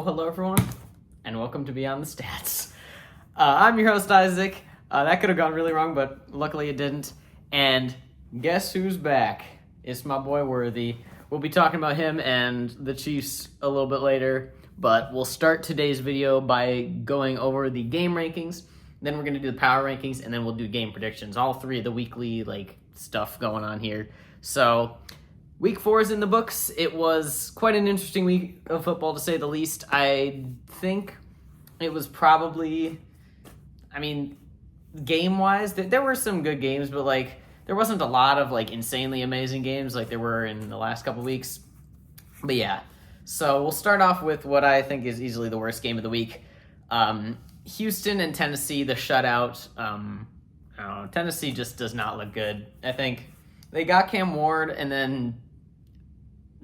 hello everyone, and welcome to Beyond the Stats. I'm your host, Isaac. That could have gone really wrong, but luckily it didn't. And guess who's back? It's my boy Worthy. We'll be talking about him and the Chiefs a little bit later, but we'll start today's video by going over the game rankings. Then we're going to do the power rankings, and then we'll do game predictions. All three of the weekly stuff going on here. So Week 4 is in the books. It was quite an interesting week of football, to say the least. I think it was probably, game-wise, there were some good games, but, there wasn't a lot of, insanely amazing games like there were in the last couple weeks. But, yeah. So we'll start off with what I think is easily the worst game of the week. Houston and Tennessee, the shutout. Tennessee just does not look good. I think they got Cam Ward, and then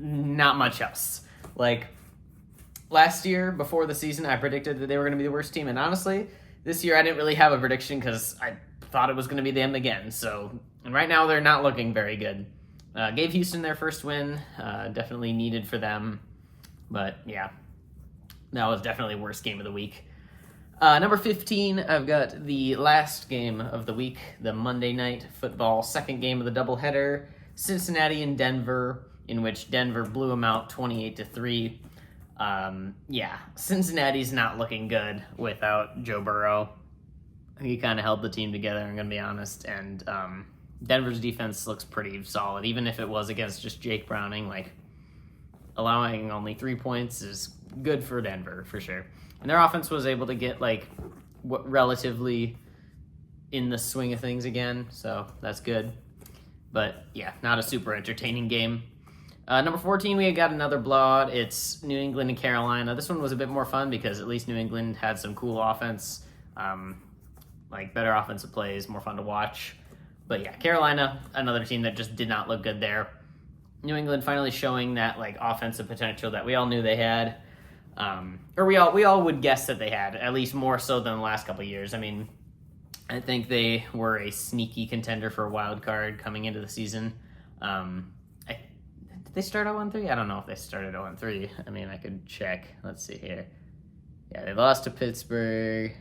not much else. Last year, before the season, I predicted that they were going to be the worst team, and honestly, this year I didn't really have a prediction because I thought it was going to be them again. And right now they're not looking very good. Gave Houston their first win, definitely needed for them, but yeah, that was definitely worst game of the week. Number 15, I've got the last game of the week, the Monday Night Football second game of the doubleheader, Cincinnati and Denver, in which Denver blew them out 28-3. Cincinnati's not looking good without Joe Burrow. He kind of held the team together, I'm going to be honest, and Denver's defense looks pretty solid, even if it was against just Jake Browning. Allowing only 3 points is good for Denver, for sure. And their offense was able to get, relatively in the swing of things again, so that's good. But, yeah, not a super entertaining game. Number 14, we got another blowout. It's New England and Carolina. This one was a bit more fun because at least New England had some cool offense, better offensive plays, more fun to watch. But, yeah, Carolina, another team that just did not look good there. New England finally showing that, offensive potential that we all knew they had. Or we all would guess that they had, at least more so than the last couple of years. I think they were a sneaky contender for a wild card coming into the season. Did they start 0-3? I don't know if they started 0-3. I could check. Let's see here. Yeah, they lost to Pittsburgh.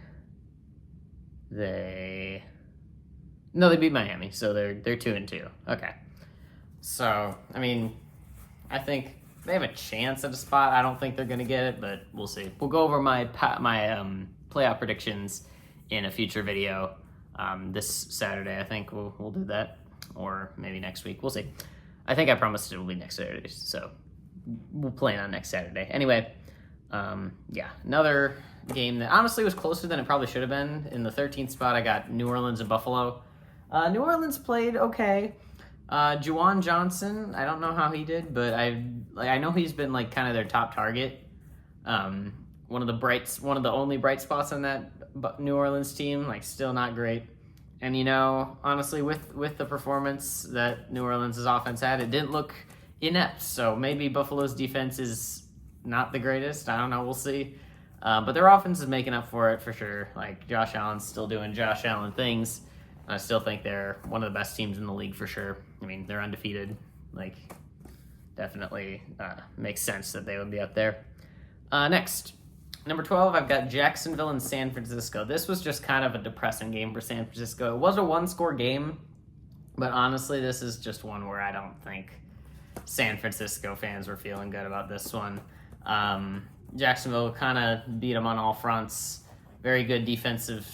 They beat Miami, so they're 2-2. Okay. So, I think they have a chance at a spot. I don't think they're going to get it, but we'll see. We'll go over my playoff predictions in a future video this Saturday. I think we'll do that, or maybe next week. We'll see. I think I promised it will be next Saturday, so we'll plan on next Saturday. Anyway, another game that honestly was closer than it probably should have been. In the 13th spot, I got New Orleans and Buffalo. New Orleans played okay. Juwan Johnson, I don't know how he did, but I know he's been kind of their top target. One of the only bright spots on that New Orleans team, still not great. And honestly, with the performance that New Orleans' offense had, it didn't look inept. So maybe Buffalo's defense is not the greatest. I don't know. We'll see. But their offense is making up for it for sure. Josh Allen's still doing Josh Allen things. I still think they're one of the best teams in the league for sure. They're undefeated. Definitely makes sense that they would be up there. Next, number 12, I've got Jacksonville and San Francisco. This was just kind of a depressing game for San Francisco. It was a one-score game, but honestly, this is just one where I don't think San Francisco fans were feeling good about this one. Jacksonville kind of beat them on all fronts. Very good defensive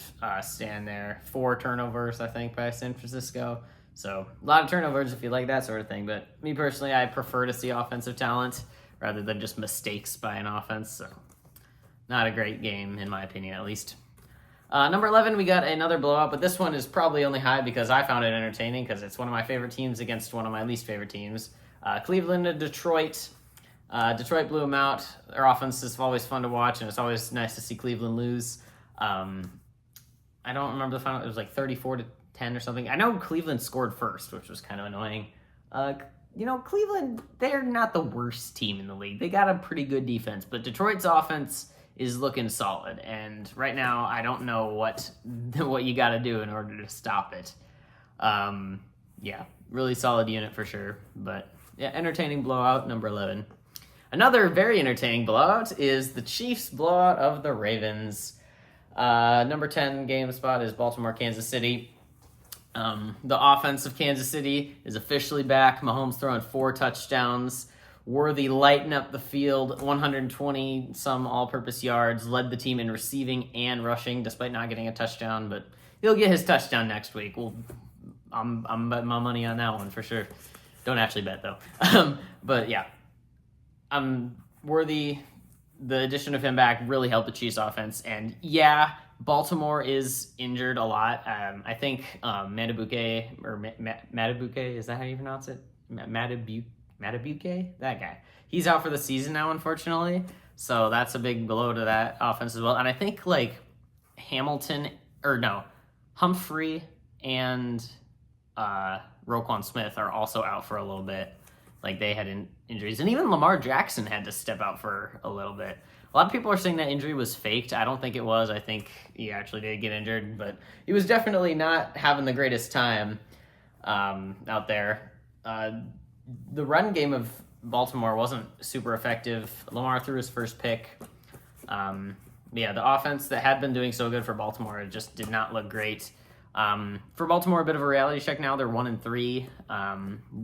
stand there. 4 turnovers, I think, by San Francisco. So a lot of turnovers if you like that sort of thing. But me personally, I prefer to see offensive talent rather than just mistakes by an offense. So not a great game, in my opinion, at least. Number 11, we got another blowout. But this one is probably only high because I found it entertaining because it's one of my favorite teams against one of my least favorite teams. Cleveland and Detroit. Detroit blew them out. Their offense is always fun to watch, and it's always nice to see Cleveland lose. I don't remember the final. It was 34-10 or something. I know Cleveland scored first, which was kind of annoying. Cleveland, they're not the worst team in the league. They got a pretty good defense, but Detroit's offense is looking solid. And right now, I don't know what you got to do in order to stop it. Really solid unit for sure. But yeah, entertaining blowout, number 11. Another very entertaining blowout is the Chiefs' blowout of the Ravens. Number 10 game spot is Baltimore, Kansas City. The offense of Kansas City is officially back. Mahomes throwing 4 touchdowns. Worthy lighting up the field, 120 some all-purpose yards, led the team in receiving and rushing despite not getting a touchdown, but he'll get his touchdown next week. I'm betting my money on that one for sure. Don't actually bet though. But yeah, Worthy, the addition of him back really helped the Chiefs offense, and yeah, Baltimore is injured a lot. I think Matabuke, is that how you pronounce it? Matabuke, that guy. He's out for the season now, unfortunately. So that's a big blow to that offense as well. And I think Humphrey and Roquan Smith are also out for a little bit. Like they had injuries, and even Lamar Jackson had to step out for a little bit. A lot of people are saying that injury was faked. I don't think it was. I think he actually did get injured, but he was definitely not having the greatest time out there. The run game of Baltimore wasn't super effective. Lamar threw his first pick. The offense that had been doing so good for Baltimore just did not look great. For Baltimore, a bit of a reality check now. They're 1-3.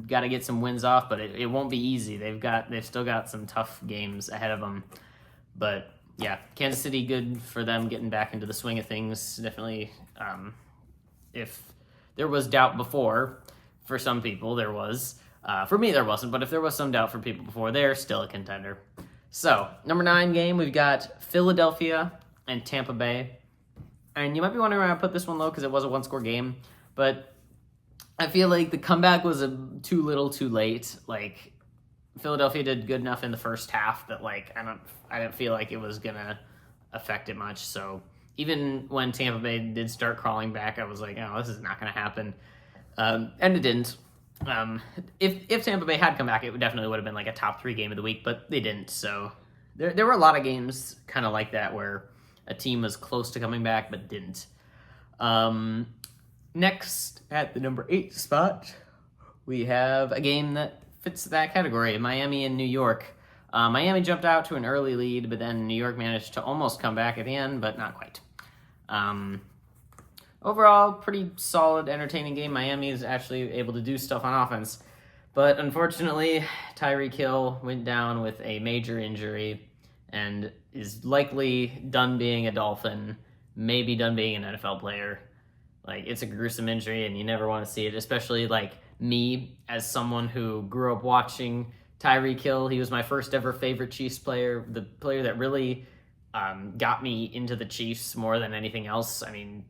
Got to get some wins off, but it won't be easy. They've still got some tough games ahead of them. But yeah, Kansas City, good for them getting back into the swing of things. Definitely, if there was doubt before, for some people there was. For me, there wasn't, but if there was some doubt for people before, they're still a contender. So, number 9 game, we've got Philadelphia and Tampa Bay. And you might be wondering why I put this one low, because it was a one-score game. But I feel like the comeback was too little too late. Like, Philadelphia did good enough in the first half that, I didn't feel like it was going to affect it much. So, even when Tampa Bay did start crawling back, I was like, oh, this is not going to happen. And it didn't. If Tampa Bay had come back, it definitely would have been like a top 3 game of the week, but they didn't. So there were a lot of games kind of like that where a team was close to coming back but didn't. Next, at the number 8 spot, we have a game that fits that category: Miami and New York. Miami jumped out to an early lead, but then New York managed to almost come back at the end, but not quite. Overall, pretty solid, entertaining game. Miami is actually able to do stuff on offense. But unfortunately, Tyreek Hill went down with a major injury and is likely done being a Dolphin, maybe done being an NFL player. Like, it's a gruesome injury, and you never want to see it, especially, me, as someone who grew up watching Tyreek Hill. He was my first ever favorite Chiefs player, the player that really got me into the Chiefs more than anything else. I mean,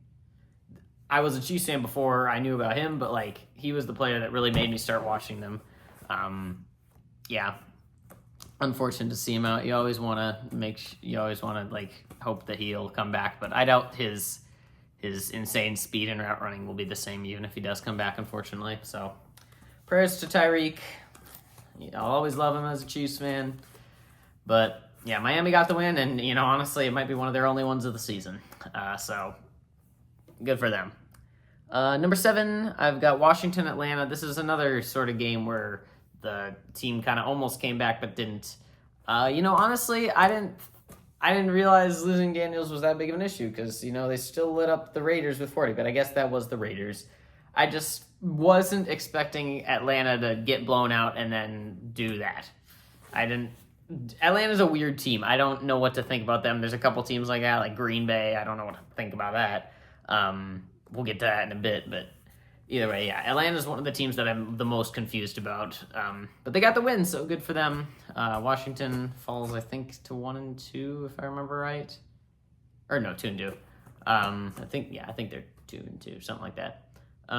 I was a Chiefs fan before I knew about him, but he was the player that really made me start watching them. Unfortunate to see him out. You always want to hope that he'll come back, but I doubt his insane speed and route running will be the same even if he does come back, unfortunately. So prayers to Tyreek. I'll always love him as a Chiefs fan. But yeah, Miami got the win, and honestly, it might be one of their only ones of the season. So good for them. Number 7, I've got Washington, Atlanta. This is another sort of game where the team kind of almost came back but didn't. Honestly, I didn't realize losing Daniels was that big of an issue because, they still lit up the Raiders with 40, but I guess that was the Raiders. I just wasn't expecting Atlanta to get blown out and then do that. Atlanta's a weird team. I don't know what to think about them. There's a couple teams like that, like Green Bay. I don't know what to think about that. We'll get to that in a bit, but either way, yeah, Atlanta's one of the teams that I'm the most confused about. But they got the win, so good for them. Washington falls, I think, to 1-2, if I remember right. Or no, 2-2. I think they're 2-2, something like that. They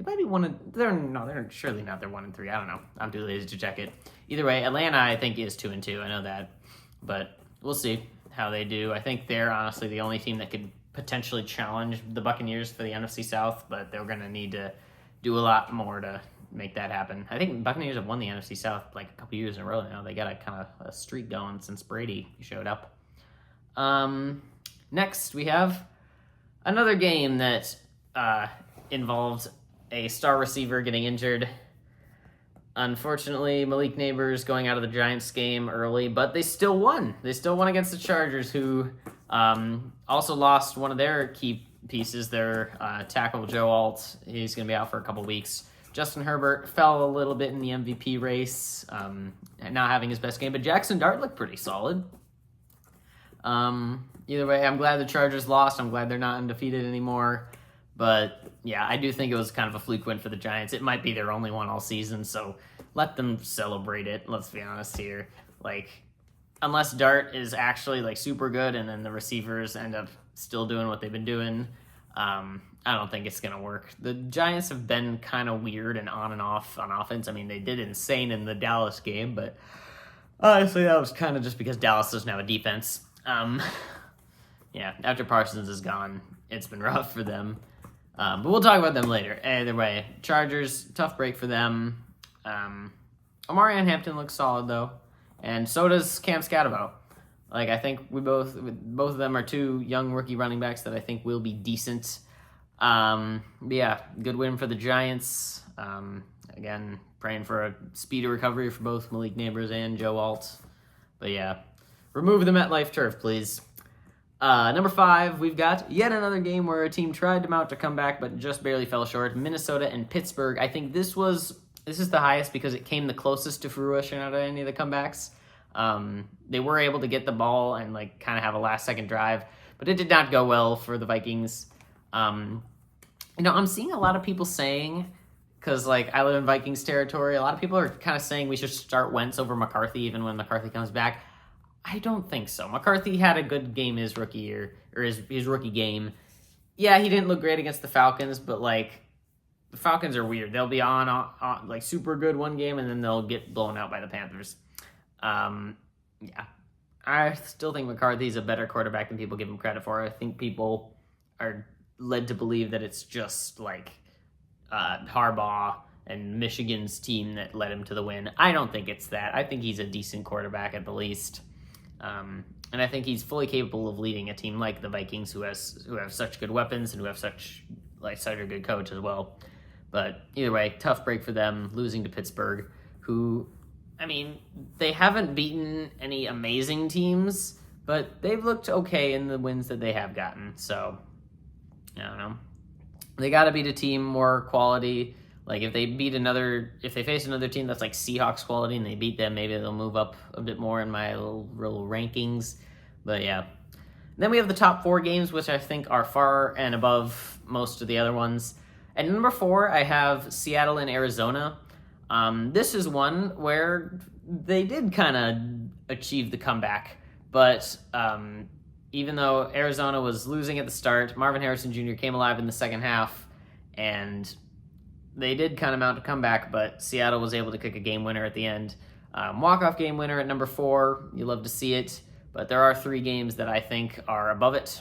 might be they're surely not. They're 1-3. I don't know. I'm too lazy to check it. Either way, Atlanta, I think, is 2-2. I know that, but we'll see how they do. I think they're honestly the only team that could potentially challenge the Buccaneers for the NFC South, but they're going to need to do a lot more to make that happen. I think Buccaneers have won the NFC South a couple years in a row now. They got a kind of a streak going since Brady showed up. Next, we have another game that involved a star receiver getting injured. Unfortunately, Malik Neighbors going out of the Giants game early, but they still won. They still won against the Chargers, who also lost one of their key pieces, their tackle, Joe Alt. He's going to be out for a couple weeks. Justin Herbert fell a little bit in the MVP race, not having his best game, but Jackson Dart looked pretty solid. Either way, I'm glad the Chargers lost. I'm glad they're not undefeated anymore. But yeah, I do think it was kind of a fluke win for the Giants. It might be their only one all season, so let them celebrate it. Let's be honest here. Like, unless Dart is actually like super good and then the receivers end up still doing what they've been doing, I don't think it's going to work. The Giants have been kind of weird and off on offense. I mean, they did insane in the Dallas game, but honestly, that was kind of just because Dallas doesn't have a defense. Yeah, after Parsons is gone, it's been rough for them. But we'll talk about them later. Either way, Chargers, tough break for them. Omarion Hampton looks solid, though. And so does Cam Scatterbo. Like, I think both of them are two young rookie running backs that I think will be decent. But yeah, good win for the Giants. Again, praying for a speedy recovery for both Malik Neighbors and Joe Alt. But yeah, remove the MetLife turf, please. Number 5, we've got yet another game where a team tried to mount a comeback but just barely fell short. Minnesota and Pittsburgh. I think this is the highest because it came the closest to fruition out of any of the comebacks. They were able to get the ball and like kind of have a last-second drive, but it did not go well for the Vikings. I'm seeing a lot of people saying, because like I live in Vikings territory, a lot of people are kind of saying we should start Wentz over McCarthy even when McCarthy comes back. I don't think so. McCarthy had a good game his rookie year, or his rookie game. Yeah, he didn't look great against the Falcons, but like the Falcons are weird. They'll be on like super good one game and then they'll get blown out by the Panthers. Yeah, I still think McCarthy's a better quarterback than people give him credit for. I think people are led to believe that it's just like Harbaugh and Michigan's team that led him to the win. I don't think it's that. I think he's a decent quarterback at the least. And I think he's fully capable of leading a team like the Vikings who have such good weapons and who have such a good coach as well. But either way, tough break for them, losing to Pittsburgh, who, I mean, they haven't beaten any amazing teams, but they've looked okay in the wins that they have gotten. So, I don't know. They got to beat a team more quality. Like, if they face another team that's like Seahawks quality and they beat them, maybe they'll move up a bit more in my little rankings. But yeah. Then we have the top 4 games, which I think are far and above most of the other ones. At number 4, I have Seattle and Arizona. This is one where they did kind of achieve the comeback. But even though Arizona was losing at the start, Marvin Harrison Jr. came alive in the second half, and they did kind of mount a comeback, but Seattle was able to kick a game winner at the end. Walk-off game winner at number 4. You love to see it, but there are 3 games that I think are above it.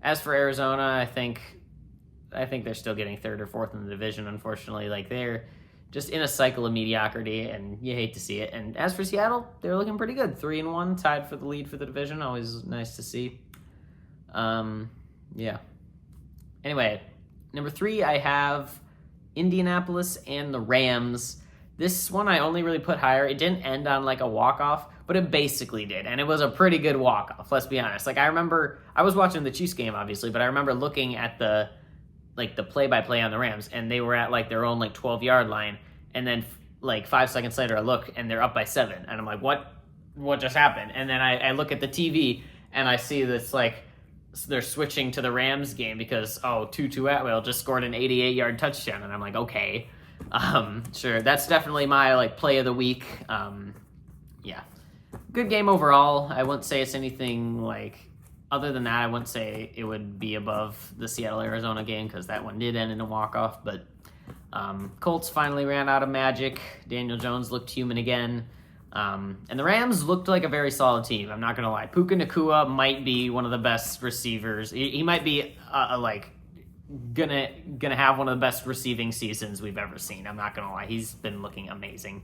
As for Arizona, I think they're still getting 3rd or 4th in the division, unfortunately. Like, they're just in a cycle of mediocrity, and you hate to see it. And as for Seattle, they're looking pretty good. 3-1, tied for the lead for the division. Always nice to see. Yeah. Anyway, number 3, I have Indianapolis and the Rams. This one I only really put higher. It didn't end on like a walk-off, but it basically did. And it was a pretty good walk-off, let's be honest. Like, I remember, I was watching the Chiefs game, obviously, but I remember looking at the play-by-play on the Rams, and they were at like their own like 12-yard line. And then like 5 seconds later, I look and they're up by 7. And I'm like, what just happened? And then I look at the TV and I see this like, they're switching to the Rams game because, Tutu Atwell just scored an 88-yard touchdown. And I'm like, okay, sure. That's definitely my, like, play of the week. Yeah. Good game overall. I wouldn't say it's anything, like, other than that, I wouldn't say it would be above the Seattle-Arizona game because that one did end in a walk-off. But Colts finally ran out of magic. Daniel Jones looked human again. And the Rams looked like a very solid team. I'm not going to lie. Puka Nacua might be one of the best receivers. He might be gonna have one of the best receiving seasons we've ever seen. I'm not going to lie. He's been looking amazing.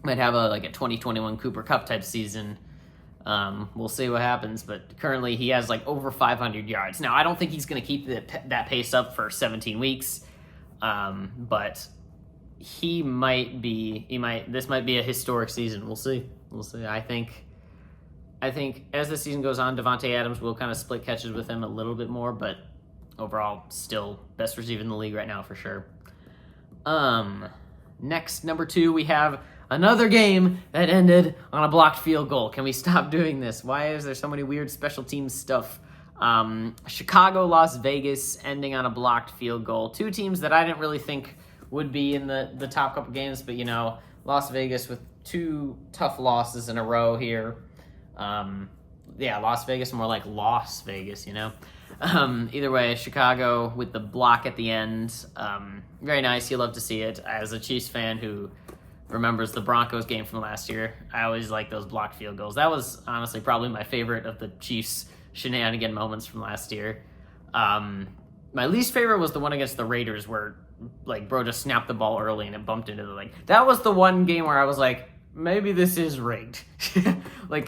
Might have a 2021 Cooper Kupp type season. We'll see what happens. But currently he has like over 500 yards. Now, I don't think he's going to keep that pace up for 17 weeks. But this might be a historic season. We'll see. I think as the season goes on, Devontae Adams will kind of split catches with him a little bit more, but overall, still best receiver in the league right now for sure. Next, number 2, we have another game that ended on a blocked field goal. Can we stop doing this? Why is there so many weird special teams stuff? Chicago, Las Vegas, ending on a blocked field goal. 2 teams that I didn't really think would be in the top couple games, but Las Vegas with 2 tough losses in a row here. Las Vegas, more like Las Vegas, Either way, Chicago with the block at the end. Very nice. You love to see it. As a Chiefs fan who remembers the Broncos game from last year, I always like those blocked field goals. That was honestly probably my favorite of the Chiefs shenanigan moments from last year. My least favorite was the one against the Raiders where bro just snapped the ball early and it bumped into the leg. That was the one game where I was like, maybe this is rigged.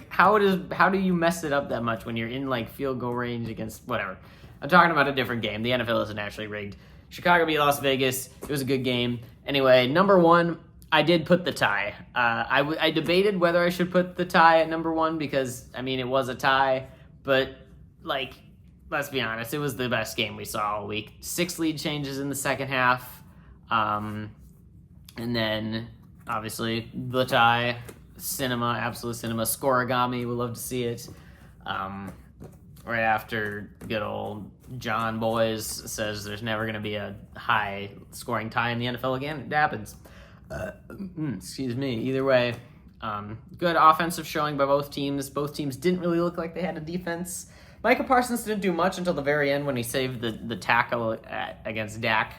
How do you mess it up that much when you're in field goal range against whatever? I'm talking about a different game. The NFL isn't actually rigged. Chicago beat Las Vegas. It was a good game. Anyway, number 1, I did put the tie. I debated whether I should put the tie at number 1 because, it was a tie. But, let's be honest, it was the best game we saw all week. 6 lead changes in the second half. And then, obviously, the tie. Cinema, absolute cinema. Scoregami, we love to see it. Right after good old John Boys says there's never going to be a high-scoring tie in the NFL again. It happens. Excuse me. Either way, good offensive showing by both teams. Both teams didn't really look like they had a defense. Micah Parsons didn't do much until the very end when he saved the tackle against Dak.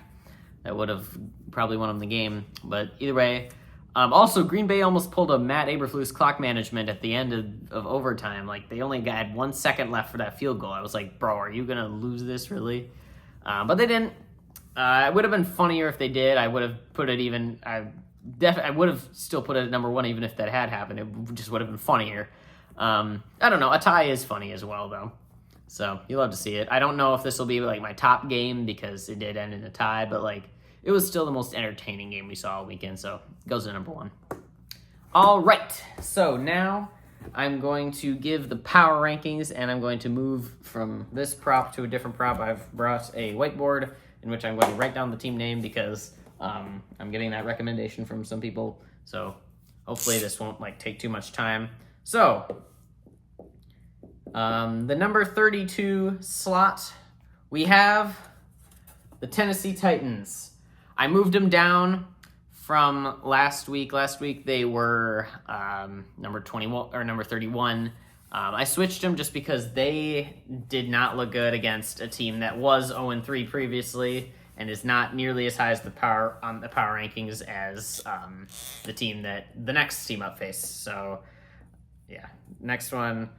That would have probably won him the game. But either way, also Green Bay almost pulled a Matt Eberflus clock management at the end of overtime. They only had 1 second left for that field goal. I was like, bro, are you going to lose this really? But they didn't. It would have been funnier if they did. I would have put it even... I would have still put it at number 1 even if that had happened. It just would have been funnier. I don't know. A tie is funny as well, though. So you love to see it. I don't know if this will be my top game because it did end in a tie, but it was still the most entertaining game we saw all weekend. So it goes to number 1. All right. So now I'm going to give the power rankings, and I'm going to move from this prop to a different prop. I've brought a whiteboard in which I'm going to write down the team name because I'm getting that recommendation from some people. So hopefully this won't take too much time. So the number 32 slot, we have the Tennessee Titans. I moved them down from last week. Last week they were number 21 or number 31. I switched them just because they did not look good against a team that was 0-3 previously and is not nearly as high as the power rankings as the team that the next team up faced. So yeah, next one.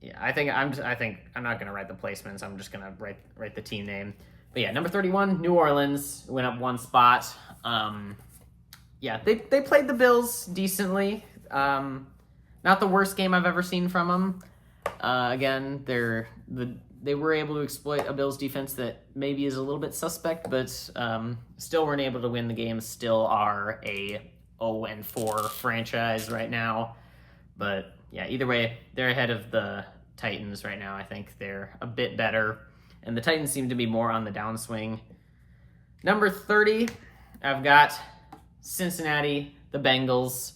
Yeah, I think I'm not gonna write the placements. I'm just gonna write the team name. But yeah, number 31, New Orleans went up 1 spot. They played the Bills decently. Not the worst game I've ever seen from them. Again, they were able to exploit a Bills defense that maybe is a little bit suspect, but still weren't able to win the game. Still are a 0-4 franchise right now. But yeah, either way, they're ahead of the Titans right now. I think they're a bit better. And the Titans seem to be more on the downswing. Number 30, I've got Cincinnati, the Bengals,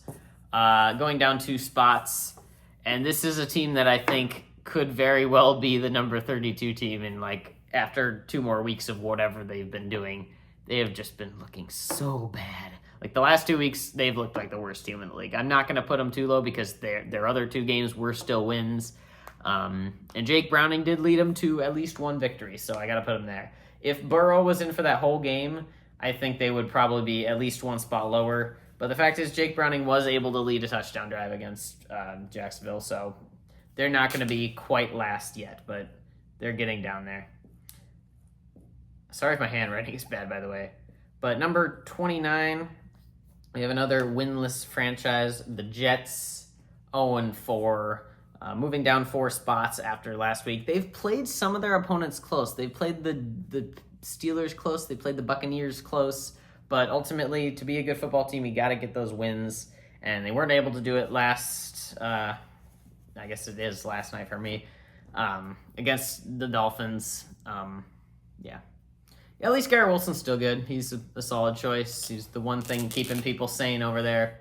going down 2 spots. And this is a team that I think could very well be the number 32 team. And after 2 more weeks of whatever they've been doing, they have just been looking so bad. The last 2 weeks, they've looked like the worst team in the league. I'm not going to put them too low because their other 2 games were still wins. And Jake Browning did lead them to at least 1 victory, so I got to put them there. If Burrow was in for that whole game, I think they would probably be at least 1 spot lower. But the fact is Jake Browning was able to lead a touchdown drive against Jacksonville, so they're not going to be quite last yet, but they're getting down there. Sorry if my handwriting is bad, by the way. But number 29... we have another winless franchise, the Jets, 0-4, moving down 4 spots after last week. They've played some of their opponents close. They've played the Steelers close. They played the Buccaneers close. But ultimately, to be a good football team, you got to get those wins. And they weren't able to do it I guess it is last night for me, against the Dolphins. Yeah. At least Garrett Wilson's still good. He's a solid choice. He's the one thing keeping people sane over there.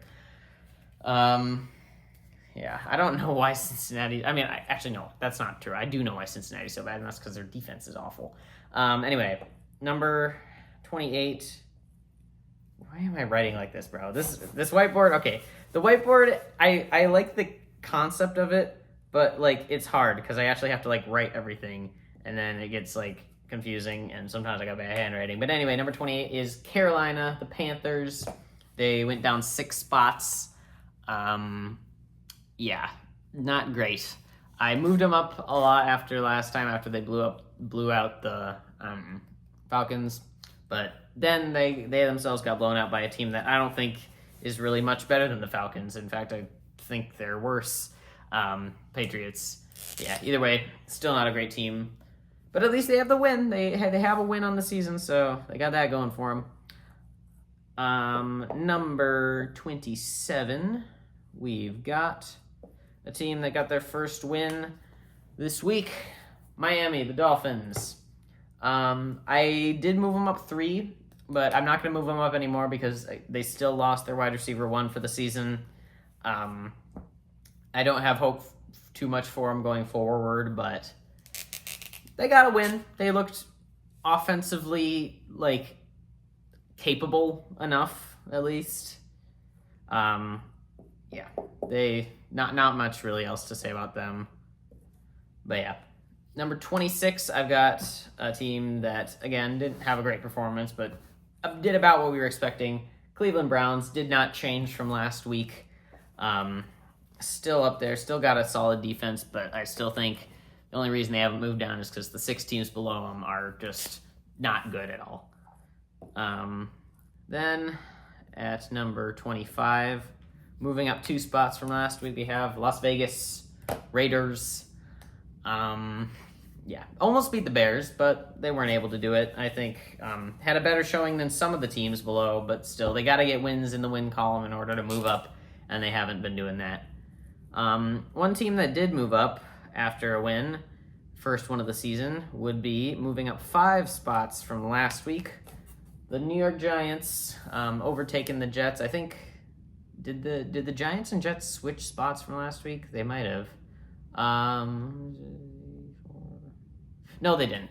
Yeah, I don't know why Cincinnati... I mean, actually, no, that's not true. I do know why Cincinnati's so bad, and that's because their defense is awful. Anyway, number 28... Why am I writing like this, bro? This whiteboard... Okay, the whiteboard, I like the concept of it, but, like, it's hard, because I actually have to, like, write everything, and then it gets, like, confusing, and sometimes I got bad handwriting. But anyway, number 28 is Carolina, the Panthers. They went down 6 spots. Yeah, not great. I moved them up a lot after last time, after they blew out the Falcons. But then they themselves got blown out by a team that I don't think is really much better than the Falcons. In fact, I think they're worse. Patriots. Yeah, either way, still not a great team. But at least they have the win. They have a win on the season, so they got that going for them. Number 27, we've got a team that got their first win this week. Miami, the Dolphins. I did move them up 3, but I'm not going to move them up anymore because they still lost their wide receiver 1 for the season. I don't have hope too much for them going forward, but they got a win. They looked offensively, like, capable enough, at least. Yeah, they not much really else to say about them. But yeah. Number 26, I've got a team that, again, didn't have a great performance, but did about what we were expecting. Cleveland Browns did not change from last week. Still up there, still got a solid defense, but I still think the only reason they haven't moved down is because the 6 teams below them are just not good at all. Then at number 25, moving up 2 spots from last week, we have Las Vegas Raiders. Yeah, almost beat the Bears, but they weren't able to do it. I think had a better showing than some of the teams below, but still, they got to get wins in the win column in order to move up, and they haven't been doing that. One team that did move up after a win, first one of the season, would be moving up 5 spots from last week. The New York Giants, overtaking the Jets. I think, did the Giants and Jets switch spots from last week? They might have. No, they didn't.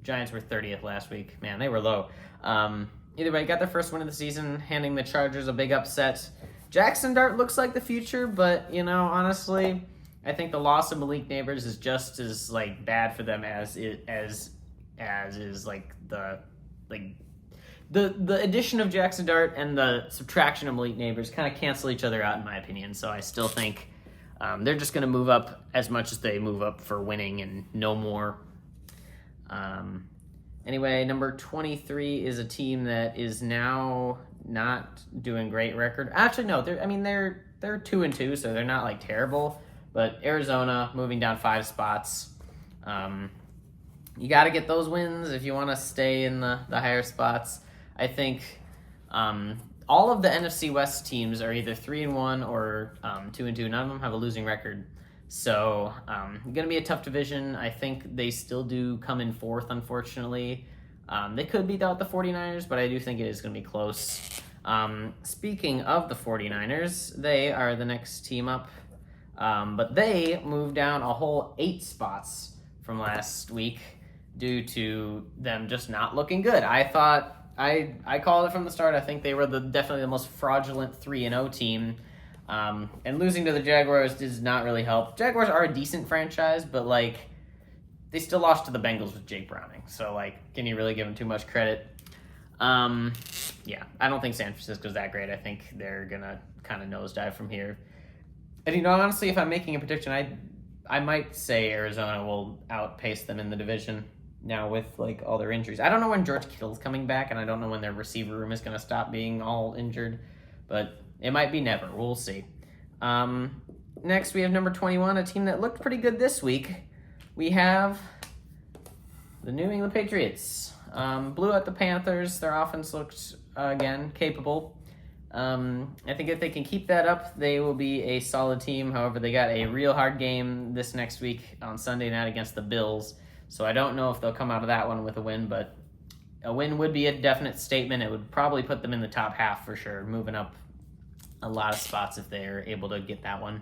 Giants were 30th last week. Man, they were low. Either way, got their first win of the season, handing the Chargers a big upset. Jackson Dart looks like the future, but, honestly, I think the loss of Malik Neighbors is just as, like, bad for them as is, like, the addition of Jackson Dart and the subtraction of Malik Neighbors kind of cancel each other out, in my opinion. So I still think they're just going to move up as much as they move up for winning and no more. Anyway, number 23 is a team that is now not doing great record. Actually, no, they're 2-2, so they're not, like, terrible. But Arizona moving down 5 spots. You got to get those wins if you want to stay in the higher spots. I think all of the NFC West teams are either 3-1 or 2-2. None of them have a losing record. So, going to be a tough division. I think they still do come in 4th, unfortunately. They could beat out the 49ers, but I do think it is going to be close. Speaking of the 49ers, they are the next team up. But they moved down a whole 8 spots from last week due to them just not looking good. I thought, I called it from the start. I think they were definitely the most fraudulent 3-0 team. And losing to the Jaguars does not really help. Jaguars are a decent franchise, but, like, they still lost to the Bengals with Jake Browning. So, like, can you really give them too much credit? Yeah, I don't think San Francisco's that great. I think they're going to kind of nosedive from here. And, honestly, if I'm making a prediction, I might say Arizona will outpace them in the division now with, like, all their injuries. I don't know when George Kittle's coming back, and I don't know when their receiver room is going to stop being all injured. But it might be never. We'll see. Next, we have number 21, a team that looked pretty good this week. We have the New England Patriots. Blew out the Panthers. Their offense looked again, capable. I think if they can keep that up, they will be a solid team. However, they got a real hard game this next week on Sunday night against the Bills. So I don't know if they'll come out of that one with a win, but a win would be a definite statement. It would probably put them in the top half for sure, moving up a lot of spots if they're able to get that one.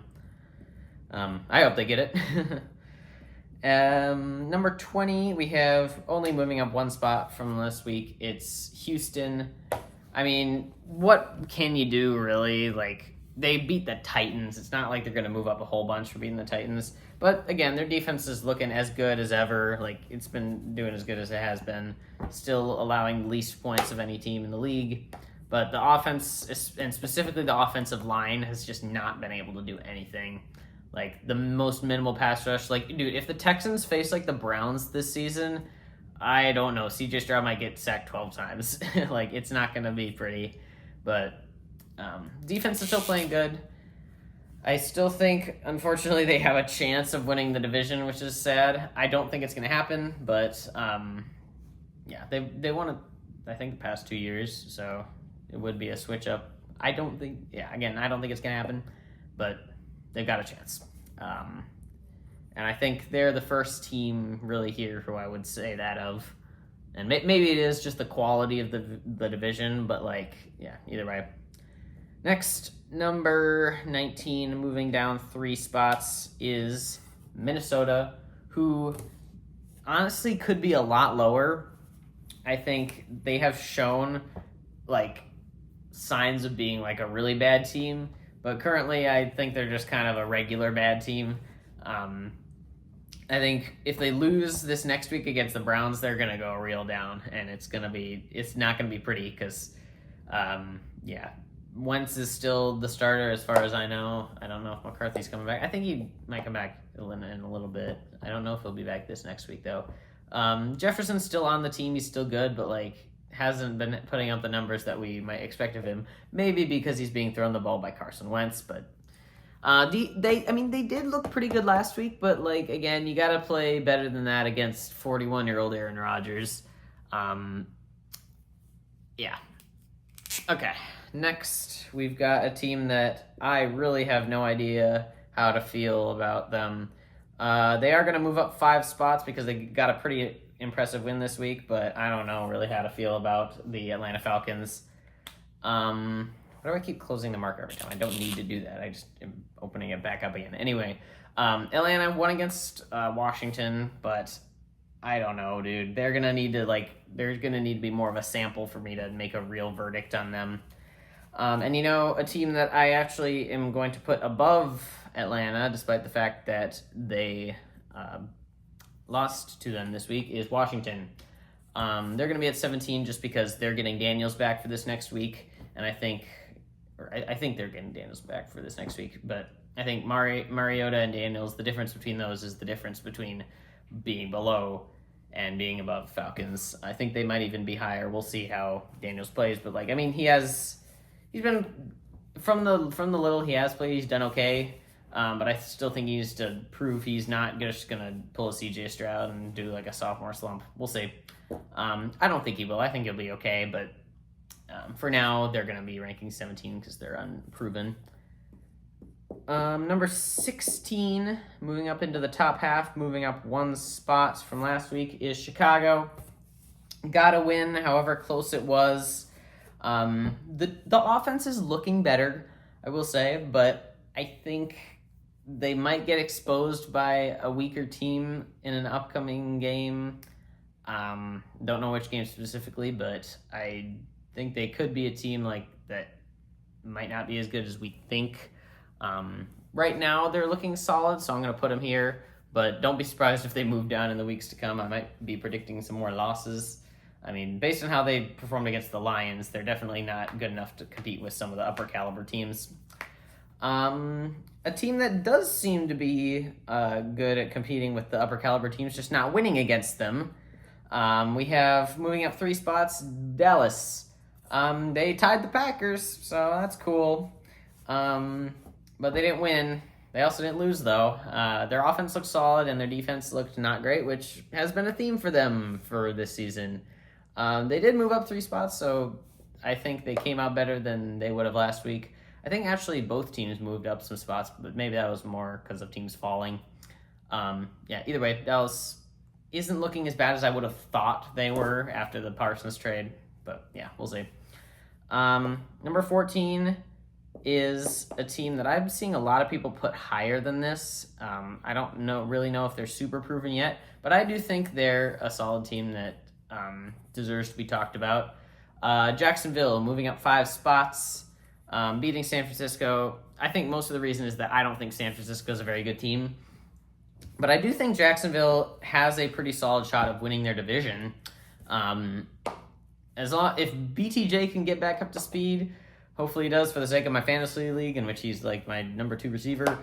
I hope they get it. Number 20, we have only moving up one spot from last week. It's Houston. I mean, what can you do, really? Like, they beat the Titans. It's not like they're going to move up a whole bunch for beating the Titans. But, again, their defense is looking as good as ever. Like, it's been doing as good as it has been. Still allowing least points of any team in the league. But the offense, and specifically the offensive line, has just not been able to do anything. Like, the most minimal pass rush. Like, dude, if the Texans face, like, the Browns this season, I don't know. CJ Stroud might get sacked 12 times. Like, it's not going to be pretty. But defense is still playing good. I still think, unfortunately, they have a chance of winning the division, which is sad. I don't think it's going to happen. But, yeah, they won it, I think, the past 2 years. So it would be a switch up. I don't think it's going to happen. But they've got a chance. And I think they're the first team really here who I would say that of. And maybe it is just the quality of the division, but, like, yeah, either way. Next, number 19, moving down 3 spots, is Minnesota, who honestly could be a lot lower. I think they have shown, like, signs of being, like, a really bad team. But currently, I think they're just kind of a regular bad team. I think if they lose this next week against the Browns, they're going to go real down, and it's not going to be pretty because, Wentz is still the starter as far as I know. I don't know if McCarthy's coming back. I think he might come back in a little bit. I don't know if he'll be back this next week, though. Jefferson's still on the team. He's still good, but, like, hasn't been putting up the numbers that we might expect of him. Maybe because he's being thrown the ball by Carson Wentz, but they did look pretty good last week, but, like, again, you got to play better than that against 41-year-old Aaron Rodgers. Yeah. Okay. Next, we've got a team that I really have no idea how to feel about them. They are going to move up 5 spots because they got a pretty impressive win this week, but I don't know really how to feel about the Atlanta Falcons. Why do I keep closing the marker every time? I don't need to do that. I just am opening it back up again. Anyway, Atlanta won against Washington, but I don't know, dude. They're going to need to, there's going to need to be more of a sample for me to make a real verdict on them. And, a team that I actually am going to put above Atlanta, despite the fact that they lost to them this week, is Washington. They're going to be at 17 just because they're getting Daniels back for this next week, and I think they're getting Daniels back for this next week, but I think Mariota and Daniels, the difference between those is the difference between being below and being above Falcons. I think they might even be higher. We'll see how Daniels plays, but he's been from the little he has played, he's done okay. But I still think he needs to prove he's not just going to pull a CJ Stroud and do like a sophomore slump. We'll see. I don't think he will. I think he'll be okay, but for now, they're going to be ranking 17 because they're unproven. Number 16, moving up into the top half, moving up 1 spot from last week, is Chicago. Got a win, however close it was. The offense is looking better, I will say, but I think they might get exposed by a weaker team in an upcoming game. Don't know which game specifically, but I think they could be a team like that might not be as good as we think. Right now, they're looking solid, so I'm going to put them here, but don't be surprised if they move down in the weeks to come. I might be predicting some more losses. I mean, based on how they performed against the Lions, they're definitely not good enough to compete with some of the upper caliber teams. A team that does seem to be good at competing with the upper caliber teams, just not winning against them. We have, moving up 3 spots, Dallas. They tied the Packers, so that's cool. But they didn't win. They also didn't lose, though. Their offense looked solid, and their defense looked not great, which has been a theme for them for this season. They did move up 3 spots, so I think they came out better than they would have last week. I think actually both teams moved up some spots, but maybe that was more because of teams falling. Either way, Dallas isn't looking as bad as I would have thought they were after the Parsons trade, but yeah, we'll see. Number 14 is a team that I'm seeing a lot of people put higher than this. I don't really know if they're super proven yet, but I do think they're a solid team that deserves to be talked about. Jacksonville moving up 5 spots, beating San Francisco. I think most of the reason is that I don't think San Francisco is a very good team, but I do think Jacksonville has a pretty solid shot of winning their division. If BTJ can get back up to speed, hopefully he does for the sake of my fantasy league, in which he's like my number 2 receiver.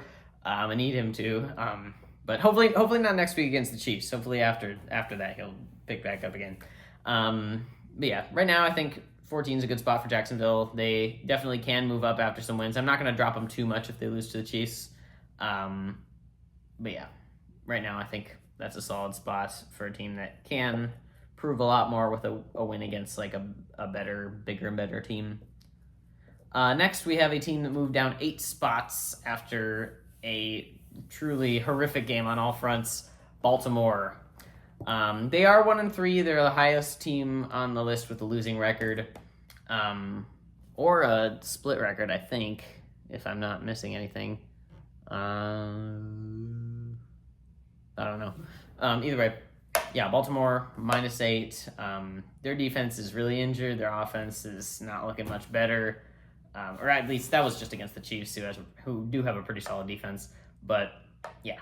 I need him to. But hopefully not next week against the Chiefs. Hopefully after that he'll pick back up again. But yeah, right now I think 14 is a good spot for Jacksonville. They definitely can move up after some wins. I'm not going to drop them too much if they lose to the Chiefs. But yeah, right now I think that's a solid spot for a team that can prove a lot more with a win against like a better, bigger and better team. Next, we have a team that moved down 8 spots after a truly horrific game on all fronts, Baltimore. They are 1-3. They're the highest team on the list with a losing record, or a split record, I think, if I'm not missing anything. I don't know. Either way, yeah, Baltimore -8. Their defense is really injured. Their offense is not looking much better. Or at least that was just against the Chiefs, who do have a pretty solid defense. But yeah,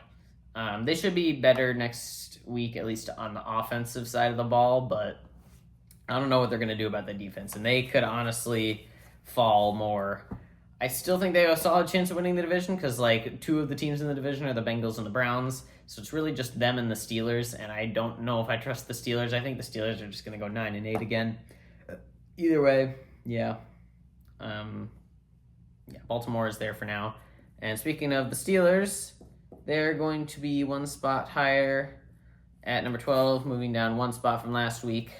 they should be better next week, at least on the offensive side of the ball. But I don't know what they're going to do about the defense, and they could honestly fall more. I still think they have a solid chance of winning the division because like 2 of the teams in the division are the Bengals and the Browns. So it's really just them and the Steelers, and I don't know if I trust the Steelers. I think the Steelers are just going to go 9-8 again. Either way, yeah. Baltimore is there for now. And speaking of the Steelers, they're going to be 1 spot higher at number 12, moving down 1 spot from last week.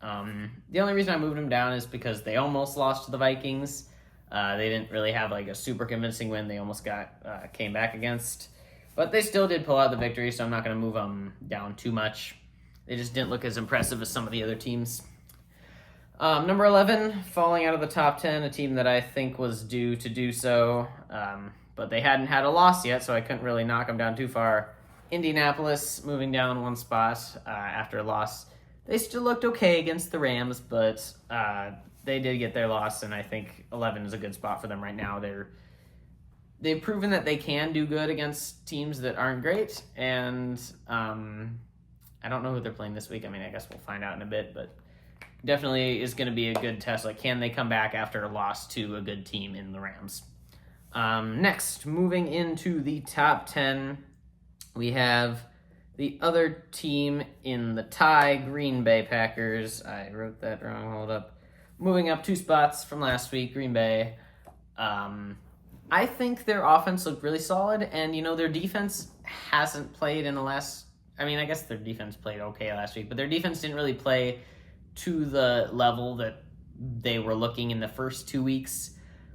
The only reason I moved them down is because they almost lost to the Vikings. They didn't really have like a super convincing win. They almost came back against, but they still did pull out the victory, so I'm not going to move them down too much. They just didn't look as impressive as some of the other teams. Number 11, falling out of the top 10, a team that I think was due to do so, but they hadn't had a loss yet, so I couldn't really knock them down too far. Indianapolis moving down 1 spot after a loss. They still looked okay against the Rams, but they did get their loss, and I think 11 is a good spot for them right now. They've proven that they can do good against teams that aren't great, and I don't know who they're playing this week. I mean, I guess we'll find out in a bit, but definitely is going to be a good test. Like, can they come back after a loss to a good team in the Rams? Next, moving into the top 10, we have the other team in the tie, Green Bay Packers. I wrote that wrong. Hold up. Moving up 2 spots from last week, Green Bay. I think their offense looked really solid, and, their defense hasn't played in the last... I mean, I guess their defense played okay last week, but their defense didn't really play to the level that they were looking in the first 2 weeks.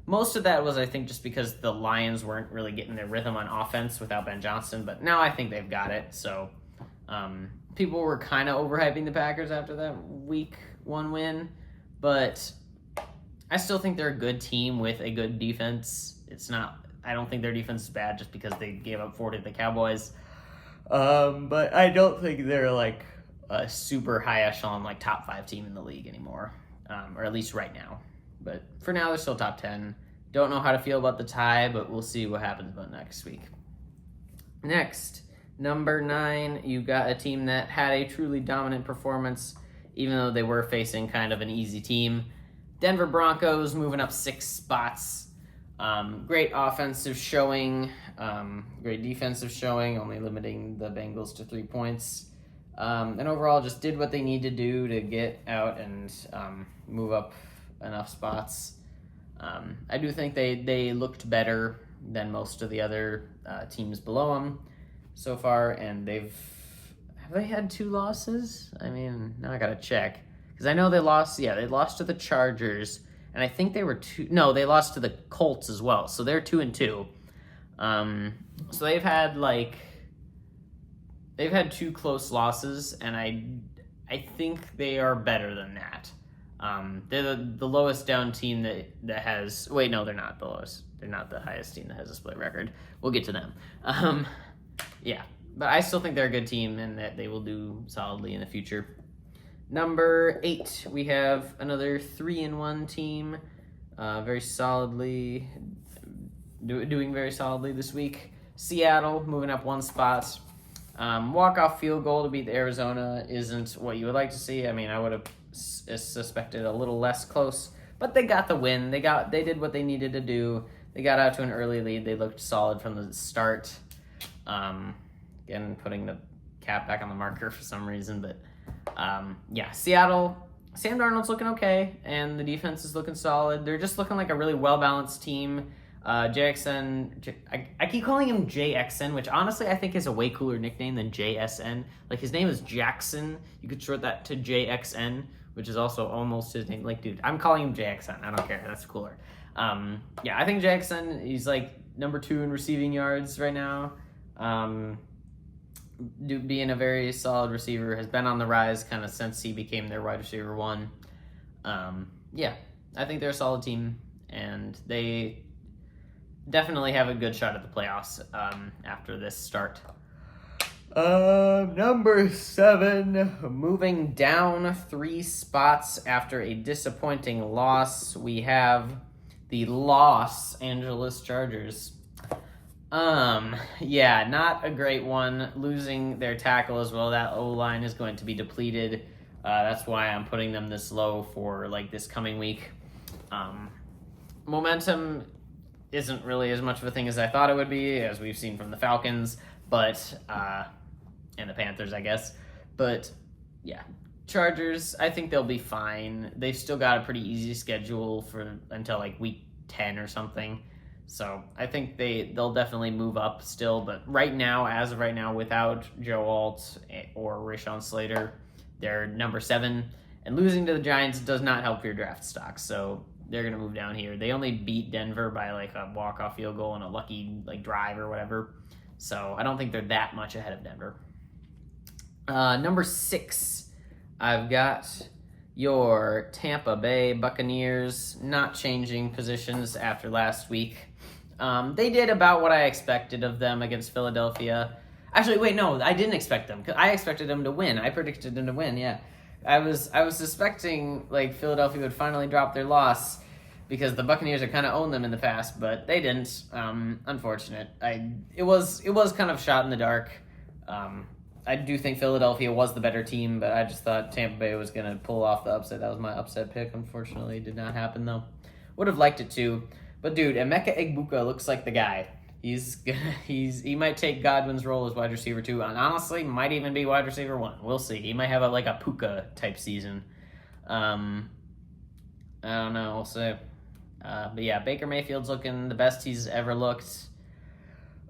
Most of that was, I think, just because the Lions weren't really getting their rhythm on offense without Ben Johnson, but now I think they've got it. So people were kind of overhyping the Packers after that week 1 win, but I still think they're a good team with a good defense. I don't think their defense is bad just because they gave up 40 to the Cowboys. But I don't think they're like a super high echelon, like top 5 team in the league anymore, or at least right now. But for now, they're still top 10. Don't know how to feel about the tie, but we'll see what happens about next week. Next, number 9, you got a team that had a truly dominant performance, even though they were facing kind of an easy team. Denver Broncos moving up 6 spots. Great offensive showing, great defensive showing, only limiting the Bengals to 3 points. And overall just did what they need to do to get out and move up enough spots. I do think they looked better than most of the other teams below them so far, and have they had 2 losses? I mean, now I gotta check, Because I know they lost. Yeah, they lost to the Chargers, and I think they were two. No, they lost to the Colts as well. So they're 2-2. So they've had two close losses, and I think they are better than that. They're the lowest down team that has. Wait, no, they're not the lowest. They're not the highest team that has a split record. We'll get to them. Yeah, but I still think they're a good team and that they will do solidly in the future. Number 8, we have another 3-1 team, very solidly doing very solidly this week. Seattle moving up 1 spot. Walk-off field goal to beat Arizona isn't what you would like to see. I mean, I would have suspected a little less close, but they got the win. They did what they needed to do. They got out to an early lead. They looked solid from the start. Again, putting the cap back on the marker for some reason, but yeah, Seattle. Sam Darnold's looking okay, and the defense is looking solid. They're just looking like a really well-balanced team. JXN, I keep calling him JXN, which honestly I think is a way cooler nickname than JSN. Like, his name is Jackson. You could short that to JXN, which is also almost his name. Like, dude, I'm calling him JXN. I don't care. That's cooler. Yeah, I think JXN, he's like number 2 in receiving yards right now. Being a very solid receiver, has been on the rise kind of since he became their wide receiver 1. Yeah, I think they're a solid team, and they definitely have a good shot at the playoffs after this start. Number 7, moving down 3 spots after a disappointing loss, we have the Los Angeles Chargers. Yeah, not a great one. Losing their tackle as well. That O-line is going to be depleted. That's why I'm putting them this low for like this coming week. Momentum isn't really as much of a thing as I thought it would be, as we've seen from the Falcons, but and the Panthers, I guess. But yeah, Chargers, I think they'll be fine. They've still got a pretty easy schedule for until like week 10 or something. So I think they'll definitely move up still, but right now, as of right now, without Joe Alt or Rashawn Slater, they're number 7, and losing to the Giants does not help your draft stock. So they're gonna move down here. They only beat Denver by like a walk-off field goal and a lucky like drive or whatever. So I don't think they're that much ahead of Denver. Number 6, I've got your Tampa Bay Buccaneers, not changing positions after last week. They did about what I expected of them against Philadelphia. Actually, wait, no, I didn't expect them. I expected them to win. I predicted them to win, yeah. I was suspecting like Philadelphia would finally drop their loss because the Buccaneers have kind of owned them in the past, but they didn't. Unfortunate. It was kind of shot in the dark. I do think Philadelphia was the better team, but I just thought Tampa Bay was going to pull off the upset. That was my upset pick. Unfortunately, it did not happen, though. Would have liked it to. But, dude, Emeka Egbuka looks like the guy. He might take Godwin's role as wide receiver 2, and honestly, might even be wide receiver 1. We'll see. He might have a Puka-type season. I don't know. We'll see. But, yeah, Baker Mayfield's looking the best he's ever looked.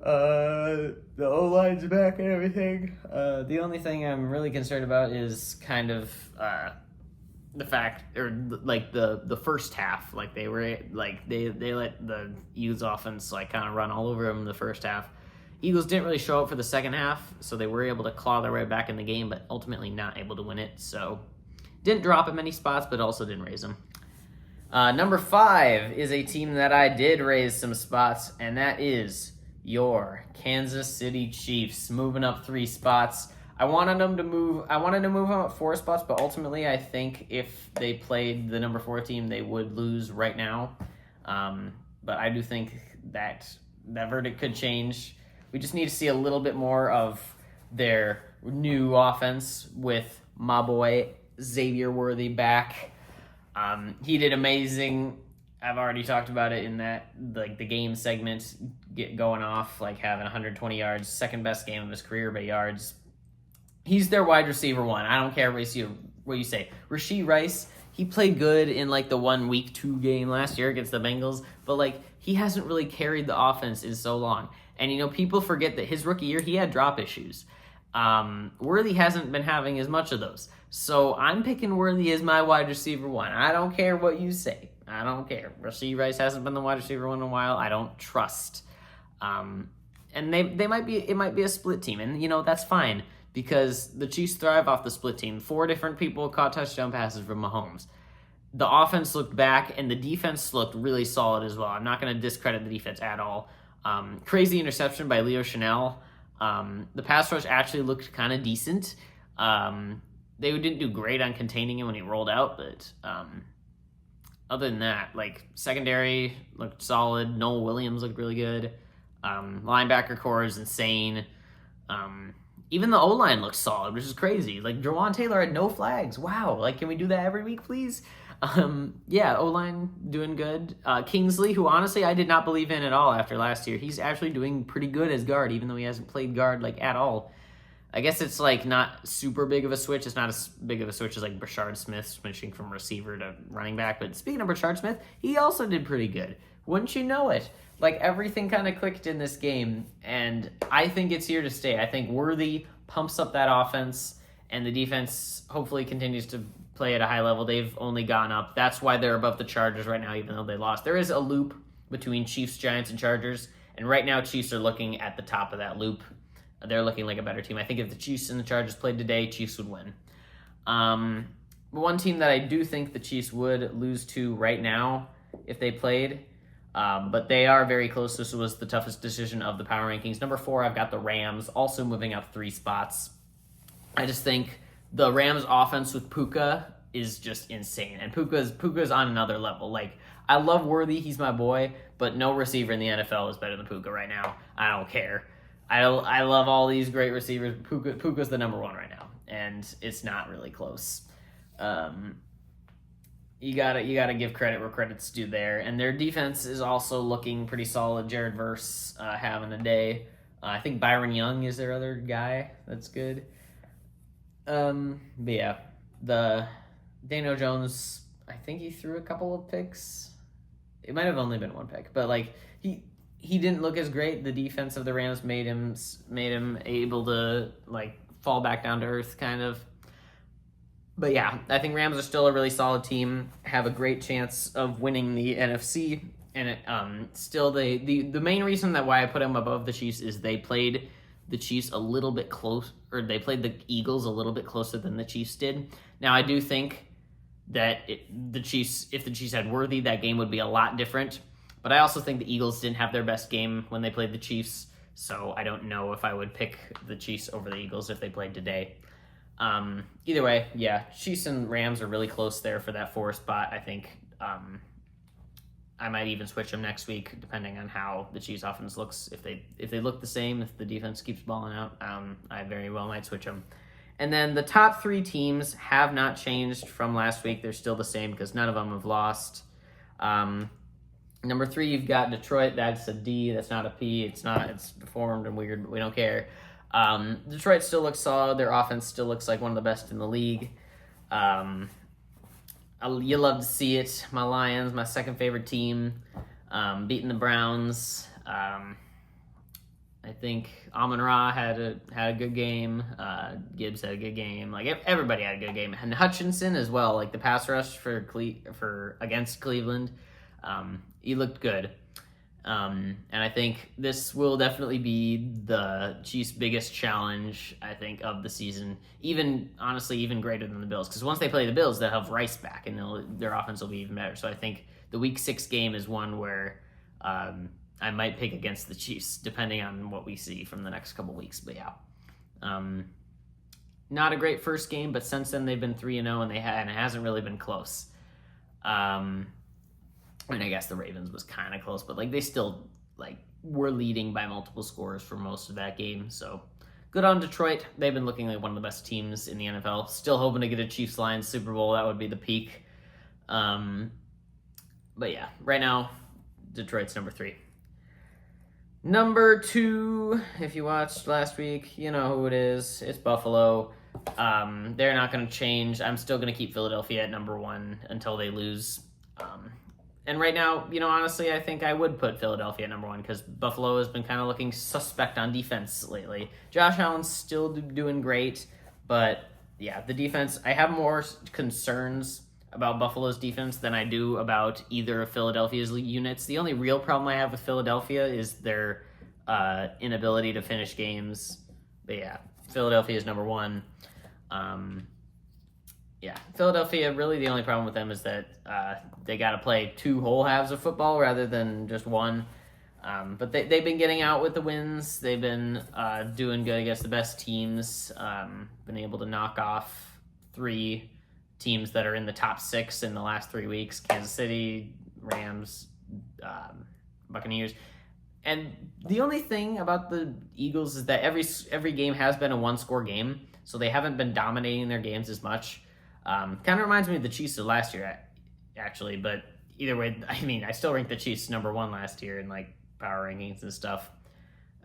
The O-line's back and everything. The only thing I'm really concerned about is kind of the fact, or like the first half. Like they were like they let the Eagles offense like kind of run all over them in the first half. Eagles didn't really show up for the second half, so they were able to claw their way back in the game, but ultimately not able to win it. So didn't drop at many spots, but also didn't raise them. Number 5 is a team that I did raise some spots, and that is your Kansas City Chiefs, moving up 3 spots. I wanted to move them up 4 spots, but ultimately I think if they played the number 4 team, they would lose right now. But I do think that verdict could change. We just need to see a little bit more of their new offense with my boy Xavier Worthy back. He did amazing. I've already talked about it in that like the game segment going off, like having 120 yards, second best game of his career by yards. He's their wide receiver 1. I don't care what you say. Rashee Rice, he played good in like the 1 week 2 game last year against the Bengals, but like he hasn't really carried the offense in so long. And you know, people forget that his rookie year he had drop issues. Worthy hasn't been having as much of those. So I'm picking Worthy as my wide receiver 1. I don't care what you say. I don't care. Rashee Rice hasn't been the wide receiver 1 in a while. I don't trust. And it might be a split team, and that's fine because the Chiefs thrive off the split team. 4 different people caught touchdown passes from Mahomes. The offense looked back, and the defense looked really solid as well. I'm not going to discredit the defense at all. Crazy interception by Leo Chanel. The pass rush actually looked kind of decent. They didn't do great on containing him when he rolled out, but other than that, secondary looked solid. Noel Williams looked really good. Linebacker core is insane. Even the O-line looks solid, which is crazy. Jawan Taylor had no flags. Wow. Can we do that every week, please? O-line doing good. Kingsley, who honestly I did not believe in at all after last year. He's actually doing pretty good as guard, even though he hasn't played guard at all. I guess it's not super big of a switch. It's not as big of a switch as Brashard Smith switching from receiver to running back. But speaking of Brashard Smith, he also did pretty good. Wouldn't you know it? Everything kind of clicked in this game, and I think it's here to stay. I think Worthy pumps up that offense, and the defense hopefully continues to play at a high level. They've only gone up. That's why they're above the Chargers right now, even though they lost. There is a loop between Chiefs, Giants, and Chargers, and right now Chiefs are looking at the top of that loop. They're looking like a better team. I think if the Chiefs and the Chargers played today, Chiefs would win. One team that I do think the Chiefs would lose to right now if they played, but they are very close. This was the toughest decision of the power rankings. Number 4, I've got the Rams, also moving up 3 spots. I just think the Rams offense with Puka is just insane. And Puka's on another level. I love Worthy, he's my boy, but no receiver in the NFL is better than Puka right now. I don't care. I love all these great receivers. Puka's the number 1 right now, and it's not really close. You gotta give credit where credit's due there, and their defense is also looking pretty solid. Jared Verse having a day. I think Byron Young is their other guy that's good. But yeah, the Daniel Jones, I think he threw a couple of picks. It might have only been 1 pick, but he didn't look as great. The defense of the Rams made him able to fall back down to earth kind of. But yeah, I think Rams are still a really solid team, have a great chance of winning the NFC, and still the main reason why I put them above the Chiefs is they played the Chiefs a little bit close, or they played the Eagles a little bit closer than the Chiefs did. Now I do think that if the Chiefs had Worthy, that game would be a lot different. But I also think the Eagles didn't have their best game when they played the Chiefs, so I don't know if I would pick the Chiefs over the Eagles if they played today. Either way, yeah, Chiefs and Rams are really close there for that 4 spot. I think I might even switch them next week, depending on how the Chiefs offense looks. If they look the same, if the defense keeps balling out, I very well might switch them. And then the top 3 teams have not changed from last week. They're still the same because none of them have lost. Number 3, you've got Detroit. That's a D. That's not a P. It's deformed and weird, but we don't care. Detroit still looks solid. Their offense still looks like one of the best in the league. You love to see it. My Lions, my second favorite team, beating the Browns. I think Amon-Ra had a good game. Gibbs had a good game. Everybody had a good game, and Hutchinson as well. The pass rush for against Cleveland, he looked good. And I think this will definitely be the Chiefs' biggest challenge, I think, of the season. Honestly, even greater than the Bills. Because once they play the Bills, they'll have Rice back, and their offense will be even better. So I think the Week 6 game is one where I might pick against the Chiefs, depending on what we see from the next couple weeks. But yeah. Not a great first game, but since then they've been 3-0, and it hasn't really been close. I guess the Ravens was kind of close, but they still were leading by multiple scores for most of that game. So good on Detroit. They've been looking like one of the best teams in the NFL. Still hoping to get a Chiefs-Lions Super Bowl. That would be the peak. But yeah, right now Detroit's number 3. Number 2, if you watched last week, you know who it is. It's Buffalo. They're not going to change. I'm still going to keep Philadelphia at number 1 until they lose. And right now, honestly, I think I would put Philadelphia at number one because Buffalo has been kind of looking suspect on defense lately. Josh Allen's still doing great, but yeah, the defense, I have more concerns about Buffalo's defense than I do about either of Philadelphia's units. The only real problem I have with Philadelphia is their inability to finish games. But yeah, Philadelphia is number one. Philadelphia, really the only problem with them is that they got to play 2 whole halves of football rather than just one. But they've been getting out with the wins. They've been doing good against the best teams. Been able to knock off 3 teams that are in the top 6 in the last 3 weeks: Kansas City, Rams, Buccaneers. And the only thing about the Eagles is that every game has been a 1-score game, so they haven't been dominating their games as much. Kind of reminds me of the Chiefs of last year, actually. But either way, I still ranked the Chiefs number 1 last year in power rankings and stuff.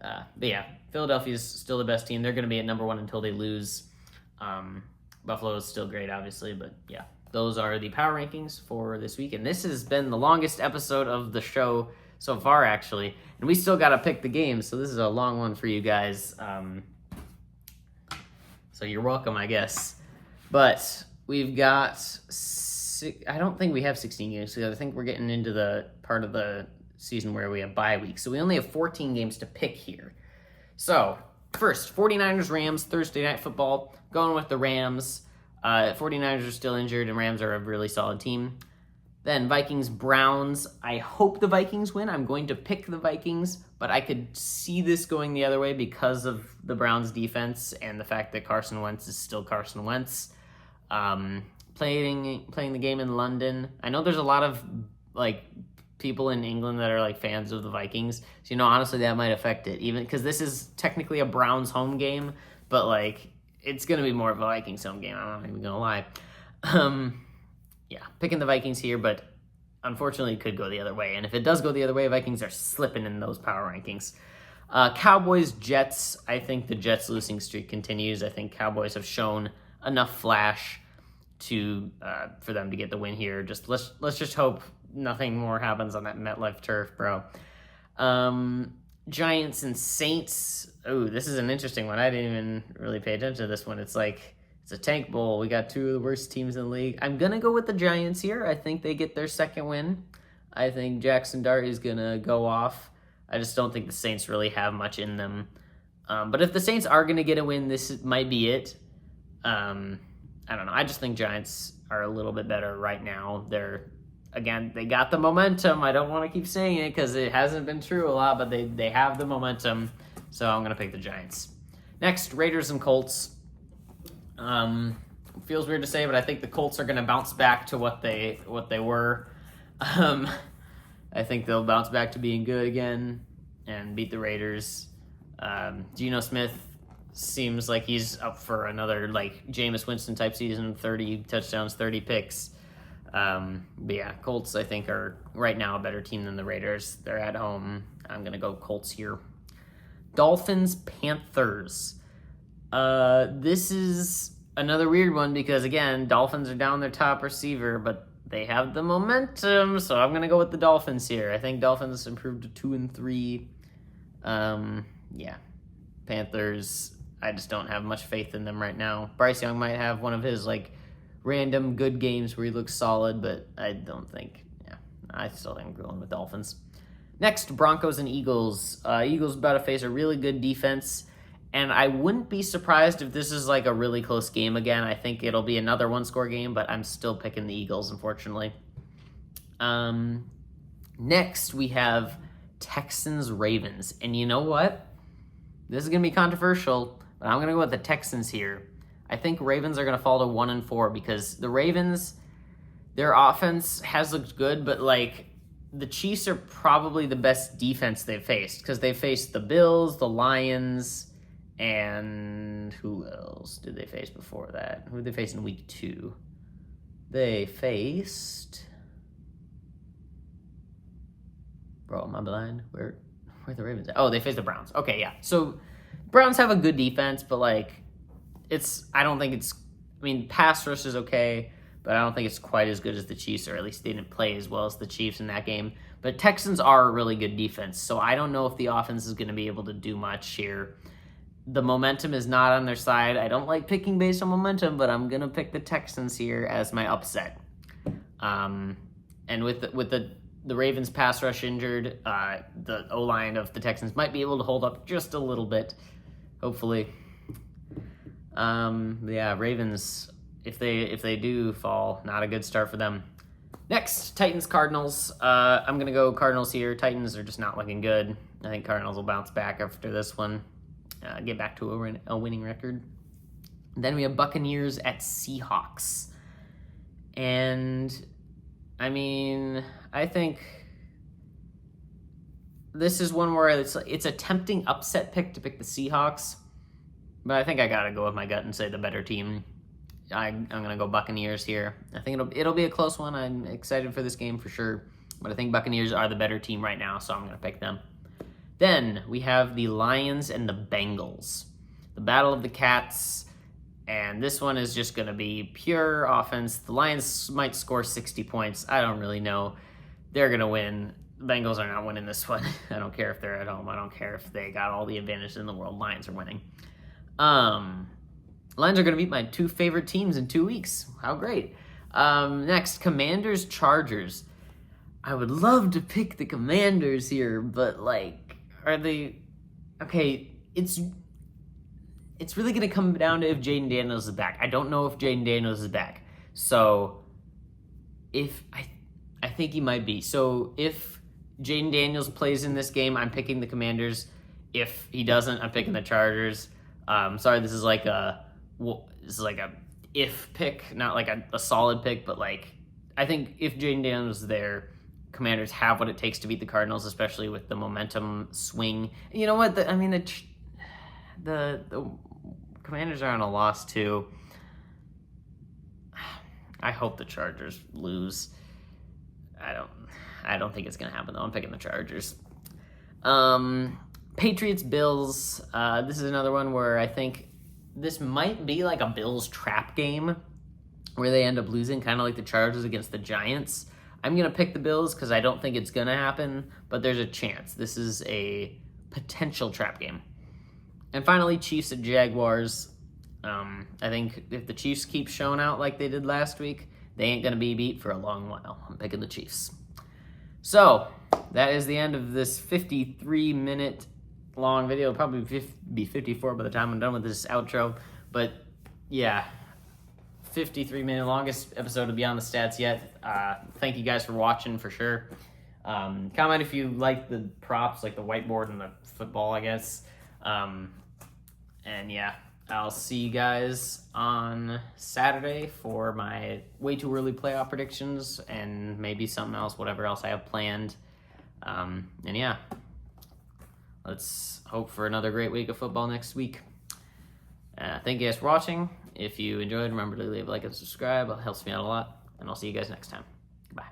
But yeah, Philadelphia's still the best team. They're going to be at number 1 until they lose. Buffalo is still great, obviously, but yeah, those are the power rankings for this week. And this has been the longest episode of the show so far, actually. And we still got to pick the games, so this is a long one for you guys. So you're welcome, I guess. But we've got I don't think we have 16 games, because I think we're getting into the part of the season where we have bye weeks. So we only have 14 games to pick here. So first, 49ers, Rams, Thursday Night Football. Going with the Rams. 49ers are still injured, and Rams are a really solid team. Then Vikings, Browns. I hope the Vikings win. I'm going to pick the Vikings, but I could see this going the other way because of the Browns' defense and the fact that Carson Wentz is still Carson Wentz. Playing the game in London. I know there's a lot of people in England that are fans of the Vikings. So honestly, that might affect it, even because this is technically a Browns home game, but it's gonna be more of a Vikings home game. I'm not even gonna lie. Picking the Vikings here, but unfortunately it could go the other way. And if it does go the other way, Vikings are slipping in those power rankings. Cowboys, Jets. I think the Jets losing streak continues. I think Cowboys have shown enough flash for them to get the win here. Let's just hope nothing more happens on that MetLife turf, bro. Giants and Saints. Oh, this is an interesting one. I didn't even really pay attention to this one. It's a tank bowl. We got 2 of the worst teams in the league. I'm going to go with the Giants here. I think they get their second win. I think Jackson Dart is going to go off. I just don't think the Saints really have much in them. But if the Saints are going to get a win, this might be it. I don't know. I just think Giants are a little bit better right now. They got the momentum. I don't want to keep saying it because it hasn't been true a lot, but they have the momentum. So I'm going to pick the Giants. Next, Raiders and Colts. Feels weird to say, but I think the Colts are going to bounce back to what they were. I think they'll bounce back to being good again and beat the Raiders. Geno Smith seems like he's up for another Jameis Winston type season, 30 touchdowns, 30 picks. But yeah, Colts I think are right now a better team than the Raiders. They're at home. I'm going to go Colts here. Dolphins, Panthers. This is another weird one because, again, Dolphins are down their top receiver, but they have the momentum, so I'm going to go with the Dolphins here. I think Dolphins improved to 2-3. Panthers, I just don't have much faith in them right now. Bryce Young might have one of his, random good games where he looks solid, but I don't think, I still think I'm going with Dolphins. Next, Broncos and Eagles. Eagles about to face a really good defense, and I wouldn't be surprised if this is a really close game again. I think it'll be another 1-score game, but I'm still picking the Eagles, unfortunately. Next, we have Texans-Ravens, and you know what? This is going to be controversial, but I'm going to go with the Texans here. I think Ravens are going to fall to 1-4 because the Ravens, their offense has looked good, but the Chiefs are probably the best defense they've faced because they faced the Bills, the Lions, and who else did they face before that? Who did they face in week 2? They faced... Bro, am I blind? Where are the Ravens at? Oh, they faced the Browns. Okay, yeah. So Browns have a good defense, but I don't think it's... pass rush is okay, but I don't think it's quite as good as the Chiefs, or at least they didn't play as well as the Chiefs in that game. But Texans are a really good defense, so I don't know if the offense is going to be able to do much here. The momentum is not on their side. I don't like picking based on momentum, but I'm going to pick the Texans here as my upset. And with the Ravens pass rush injured, the O-line of the Texans might be able to hold up just a little bit, hopefully. Yeah, Ravens, if they do fall, not a good start for them. Next, Titans-Cardinals. I'm going to go Cardinals here. Titans are just not looking good. I think Cardinals will bounce back after this one, get back to a winning record. Then we have Buccaneers at Seahawks. And, I mean, I think this is one where it's a tempting upset pick to pick the Seahawks, but I think I got to go with my gut and say the better team. I'm going to go Buccaneers here. I think it'll be a close one. I'm excited for this game for sure, but I think Buccaneers are the better team right now, so I'm going to pick them. Then we have the Lions and the Bengals. The Battle of the Cats, and this one is just going to be pure offense. The Lions might score 60 points. I don't really know. They're going to win. The Bengals are not winning this one. I don't care if they're at home. I don't care if they got all the advantage in the world. Lions are winning. Lions are going to beat my two favorite teams in 2 weeks. How great. Next, Commanders-Chargers. I would love to pick the Commanders here, but, like, are they... Okay, it's really going to come down to if Jaden Daniels is back. I don't know if Jaden Daniels is back. So, if... I think he might be. So, if Jaden Daniels plays in this game, I'm picking the Commanders. If he doesn't, I'm picking the Chargers. Sorry, this is like a if pick, not like a solid pick, but like I think if Jaden Daniels is there, Commanders have what it takes to beat the Cardinals, especially with the momentum swing. You know what? The Commanders are on a loss too. I hope the Chargers lose. I don't think it's gonna happen though. I'm picking the Chargers. Patriots Bills. This is another one where I think this might be like a Bills trap game where they end up losing, kind of like the Chargers against the Giants. I'm going to pick the Bills because I don't think it's going to happen, but there's a chance. This is a potential trap game. And finally, Chiefs at Jaguars. I think if the Chiefs keep showing out like they did last week, they ain't going to be beat for a long while. I'm picking the Chiefs. So, that is the end of this 53-minute long video. It'll probably be 54 by the time I'm done with this outro, but yeah, 53-minute longest episode to be on the stats yet. Thank you guys for watching for sure. Comment if you like the props, like the whiteboard and the football, I guess. And yeah, I'll see you guys on Saturday for my way too early playoff predictions and maybe something else, whatever else I have planned. And yeah, let's hope for another great week of football next week. Thank you guys for watching. If you enjoyed, remember to leave a like and subscribe. It helps me out a lot. And I'll see you guys next time. Bye.